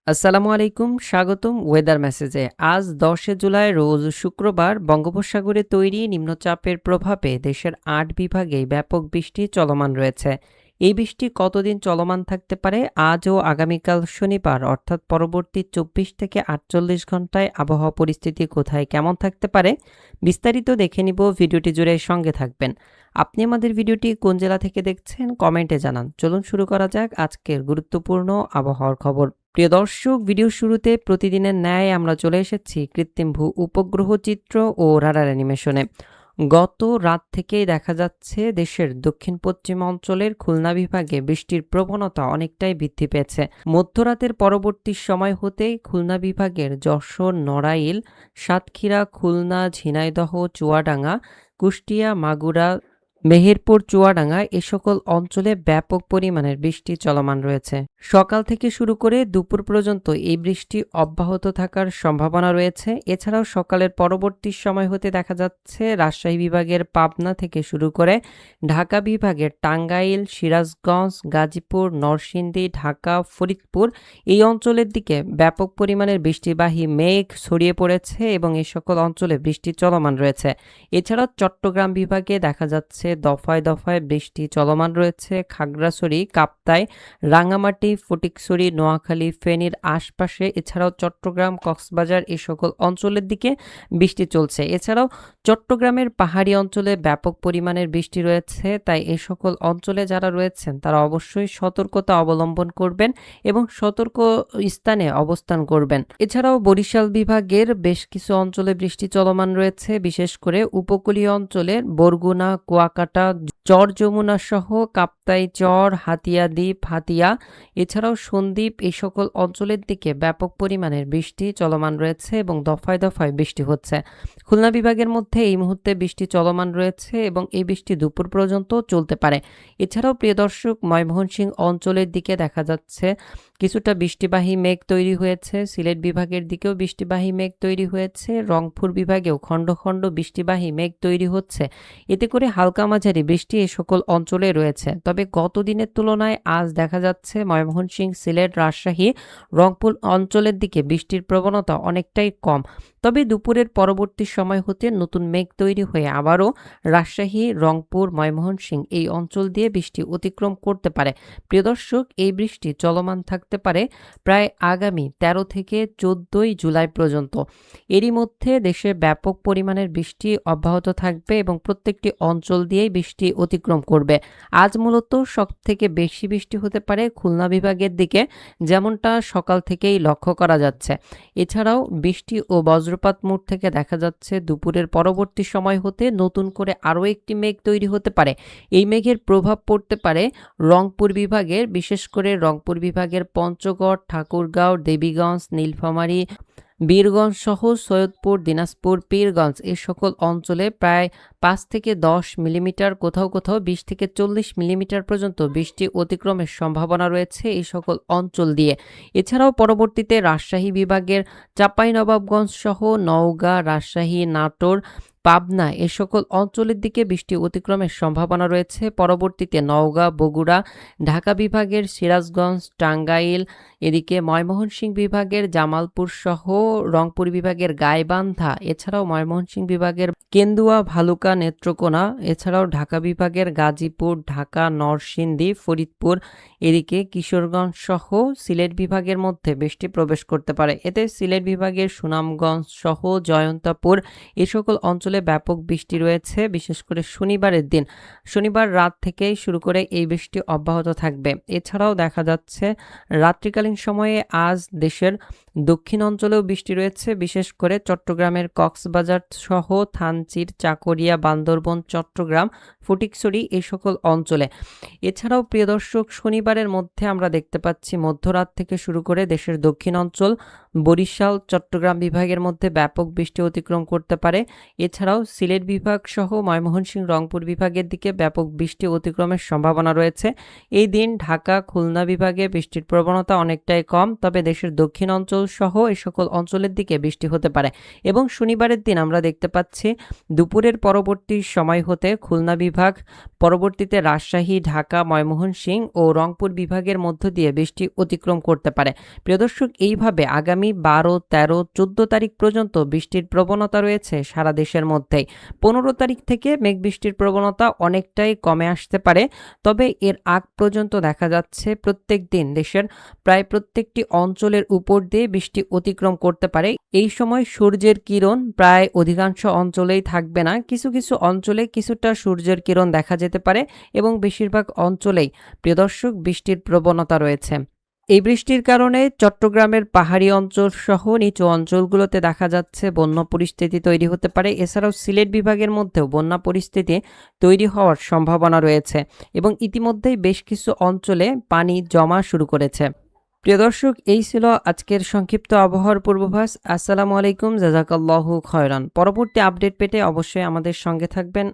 আসসালামু আলাইকুম, স্বাগতম ওয়েদার মেসেজে। আজ 10 জুলাই রোজ শুক্রবার বঙ্গোপসাগরে তৈরি নিম্নচাপের প্রভাবে দেশের 8 বিভাগে ব্যাপক বৃষ্টি চলমান রয়েছে। এই বৃষ্টি কতদিন চলমান থাকতে পারে? আজ ও আগামীকাল শনিবার অর্থাৎ পরবর্তী 24 থেকে 48 ঘন্টায় আবহাওয়া পরিস্থিতি কোথায় কেমন থাকতে পারে বিস্তারিত দেখে নিব। ভিডিওটি জুড়ে সঙ্গে থাকবেন। আপনি আমাদের ভিডিওটি কোন জেলা থেকে দেখছেন কমেন্টে জানান। চলুন শুরু করা যাক আজকের গুরুত্বপূর্ণ আবহাওয়ার খবর। প্রিয় দর্শক, ভিডিও শুরুতে প্রতিদিনের ন্যায় আমরা চলে এসেছি কৃত্রিম ভূ উপগ্রহ চিত্র ও রাডার অ্যানিমেশনে। গত রাত থেকেই দেখা যাচ্ছে দেশের দক্ষিণ পশ্চিম অঞ্চলের খুলনা বিভাগে বৃষ্টির প্রবণতা অনেকটাই বৃদ্ধি পেয়েছে। মধ্যরাতের পরবর্তী সময় হতেই খুলনা বিভাগের যশোর, নড়াইল, সাতক্ষীরা, খুলনা, ঝিনাইদহ, চুয়াডাঙ্গা, কুষ্টিয়া, মাগুরা, মেহেরপুর, চুয়াডাঙ্গা এ সকল অঞ্চলে ব্যাপক পরিমাণের বৃষ্টি চলমান রয়েছে। সকাল থেকে শুরু করে দুপুর পর্যন্ত এই বৃষ্টি অব্যাহত থাকার সম্ভাবনা রয়েছে। এছাড়াও সকালের পরবর্তী সময় হতে দেখা যাচ্ছে রাজশাহী বিভাগের পাবনা থেকে শুরু করে ঢাকা বিভাগের টাঙ্গাইল, সিরাজগঞ্জ, গাজীপুর, নরসিংদী, ঢাকা, ফরিদপুর এই অঞ্চলের দিকে ব্যাপক পরিমাণের বৃষ্টিবাহী মেঘ ছড়িয়ে পড়েছে এবং এই সকল অঞ্চলে বৃষ্টি চলমান রয়েছে। এছাড়াও চট্টগ্রাম বিভাগে দেখা যাচ্ছে দফায় দফায় বৃষ্টি চলমান রয়েছে। খাগড়াছড়ি, কাপ্তাই, রাঙামাটি, ফটিকছড়ি, নোয়াখালী, ফেনীর আশপাশে, এছাড়াও চট্টগ্রাম, কক্সবাজার এই সকল অঞ্চলের দিকে বৃষ্টি চলছে। এছাড়াও চট্টগ্রামের পাহাড়ি অঞ্চলে ব্যাপক পরিমাণের বৃষ্টি রয়েছে, তাই এই সকল অঞ্চলে যারা রয়েছেন তারা অবশ্যই সতর্কতা অবলম্বন করবেন এবং সতর্ক স্থানে অবস্থান করবেন। এছাড়াও বরিশাল বিভাগের বেশ কিছু অঞ্চলে বৃষ্টি চলমান রয়েছে, বিশেষ করে উপকূলীয় অঞ্চলের বরগুনা, কুয়াকাটা, চর যমুনা সহ কাপ্তাই চর, হাতিয়া দ্বীপ, হাতিয়া, এছাড়াও সন্দ্বীপ এই সকল অঞ্চলের দিকে ব্যাপক পরিমাণের বৃষ্টি চলমান রয়েছে এবং দফায় দফায় বৃষ্টি হচ্ছে। খুলনা বিভাগের মধ্যে এই মুহূর্তে বৃষ্টি চলমান রয়েছে এবং এই বৃষ্টি দুপুর পর্যন্ত চলতে পারে। এছাড়াও প্রিয় দর্শক, ময়মনসিংহ অঞ্চলের দিকে দেখা যাচ্ছে কিছুটা বৃষ্টিবাহী মেঘ তৈরি হয়েছে। সিলেট বিভাগের দিকেও বৃষ্টিবাহী মেঘ তৈরি হয়েছে। রংপুর বিভাগেও খণ্ড খণ্ড বৃষ্টিবাহী মেঘ তৈরি হচ্ছে। এতে করে হালকা মাঝারি বৃষ্টি এ সকল অঞ্চলে রয়েছে। তবে গত দিনের তুলনায় আজ দেখা যাচ্ছে ময়মনসিংহ, সিলেট, রাজশাহী, রংপুর অঞ্চলের দিকে বৃষ্টির প্রবণতা অনেকটাই কম। তবে দুপুরের পরবর্তী সময় হতে নতুন মেঘ তৈরি হয়ে আবারও রাজশাহী, রংপুর, ময়মনসিংহ এই অঞ্চল দিয়ে বৃষ্টি অতিক্রম করতে পারে। প্রিয় দর্শক, এই বৃষ্টি চলমান থাকতে পারে প্রায় আগামী 13 থেকে 14 জুলাই পর্যন্ত। এরই মধ্যে দেশে ব্যাপক পরিমাণের বৃষ্টি অব্যাহত থাকবে এবং প্রত্যেকটি অঞ্চল দিয়েই বৃষ্টি অতিক্রম করবে। আজ মূলত সব থেকে বেশি বৃষ্টি হতে পারে খুলনা বিভাগের দিকে, যেমনটা সকাল থেকেই লক্ষ্য করা যাচ্ছে। এছাড়াও বৃষ্টি ও বজ্রপাত মোড় থেকে দেখা যাচ্ছে দুপুরের পরবর্তী সময় হতে নতুন করে আরও একটি মেঘ তৈরি হতে পারে। এই মেঘের প্রভাব পড়তে পারে রংপুর বিভাগের, বিশেষ করে রংপুর বিভাগের পঞ্চগড়, ঠাকুরগাঁও, দেবীগঞ্জ, নীলফামারী, বীরগঞ্জ সহ সৈয়দপুর, দিনাজপুর, পীরগঞ্জ এই সকল অঞ্চলে প্রায় 5 থেকে 10 মিলিমিটার, কোথাও কোথাও 20 থেকে 40 মিলিমিটার পর্যন্ত বৃষ্টি অতিক্রমের সম্ভাবনা রয়েছে এই সকল অঞ্চল দিয়ে। এছাড়াও পরবর্তীতে রাজশাহী বিভাগের চাঁপাইনবাবগঞ্জ সহ নওগাঁ, রাজশাহী, নাটোর, পাবনা এ সকল অঞ্চলের দিকে বৃষ্টি অতিক্রমের সম্ভাবনা রয়েছে। পরবর্তীতে নওগাঁ, বগুড়া, ঢাকা বিভাগের সিরাজগঞ্জ, টাঙ্গাইল, এদিকে ময়মনসিংহ বিভাগের জামালপুর সহ রংপুর বিভাগের গাইবান্ধা, এছাড়াও ময়মনসিংহ বিভাগের কেন্দুয়া, ভালুকা, নেত্রকোনা, এছাড়াও ঢাকা বিভাগের গাজীপুর, ঢাকা, নরসিংদী, ফরিদপুর, এদিকে কিশোরগঞ্জ সহ সিলেট বিভাগের মধ্যে বৃষ্টি প্রবেশ করতে পারে। এতে সিলেট বিভাগের সুনামগঞ্জ সহ জয়ন্তাপুর এ সকল অঞ্চলে ব্যাপক বৃষ্টি রয়েছে, বিশেষ করে শনিবারের দিন। শনিবার রাত থেকেই শুরু করে এই বৃষ্টি অব্যাহত থাকবে। এছাড়াও দেখা যাচ্ছে রাত্রিকালীন সময়ে আজ দেশের দক্ষিণ অঞ্চলেও বৃষ্টি রয়েছে, বিশেষ করে চট্টগ্রামের কক্সবাজার সহ থানচির, চাকরিয়া, বান্দরবন, চট্টগ্রাম, ফটিকছড়ি এই সকল অঞ্চলে। এছাড়াও প্রিয় দর্শক, শনিবারের মধ্যে আমরা দেখতে পাচ্ছি মধ্যরাত থেকে শুরু করে দেশের দক্ষিণ অঞ্চল, বরিশাল, চট্টগ্রাম বিভাগের মধ্যে ব্যাপক বৃষ্টি অতিক্রম করতে পারে। এছাড়াও সিলেট বিভাগ সহ ময়মনসিংহ, রংপুর বিভাগের দিকে ব্যাপক বৃষ্টি অতিক্রমের সম্ভাবনা রয়েছে। এই দিন ঢাকা, খুলনা বিভাগে বৃষ্টির প্রবণতা অনেকটাই কম, তবে দেশের দক্ষিণ অঞ্চল অঞ্চল সহ এই সকল অঞ্চলের দিকে বৃষ্টি হতে পারে। এবং শনিবারের দিন আমরা দেখতে পাচ্ছি দুপুরের পরবর্তী সময় হতে খুলনা বিভাগ, পরবর্তীতে রাজশাহী, ঢাকা, ময়মনসিংহ ও রংপুর বিভাগের মধ্য দিয়ে বৃষ্টি অতিক্রম করতে পারে। প্রিয় দর্শক, এইভাবে আগামী 12, 13, 14 তারিখ পর্যন্ত বৃষ্টির প্রবণতা রয়েছে সারা দেশের মধ্যেই। 15 তারিখ থেকে মেঘ বৃষ্টির প্রবণতা অনেকটাই কমে আসতে পারে। তবে এর আগ পর্যন্ত দেখা যাচ্ছে প্রত্যেক দিন দেশের প্রায় প্রত্যেকটি অঞ্চলের উপর দিয়ে বৃষ্টি অতিক্রম করতে পারে। এই সময় সূর্যের কিরণ প্রায় অধিকাংশ অঞ্চলেই থাকবে না, কিছু কিছু অঞ্চলে কিছুটা সূর্যের কিরণ দেখা যেতে পারে এবং বেশিরভাগ অঞ্চলেই প্রিয় দর্শক বৃষ্টির প্রবণতা রয়েছে। এই বৃষ্টির কারণে চট্টগ্রামের পাহাড়ি অঞ্চল সহ নিচু অঞ্চলগুলোতে দেখা যাচ্ছে বন্যা পরিস্থিতি তৈরি হতে পারে। এছাড়াও সিলেট বিভাগের মধ্যেও বন্যা পরিস্থিতি তৈরি হওয়ার সম্ভাবনা রয়েছে এবং ইতিমধ্যেই বেশ কিছু অঞ্চলে পানি জমা শুরু করেছে। প্রিয় দর্শক, এই ছিল আজকের সংক্ষিপ্ত আবহাওয়ার পূর্বাভাস। আসসালামু আলাইকুম, জাযাকাল্লাহু খায়রান। পরবর্তী আপডেট পেতে অবশ্যই আমাদের সঙ্গে থাকবেন।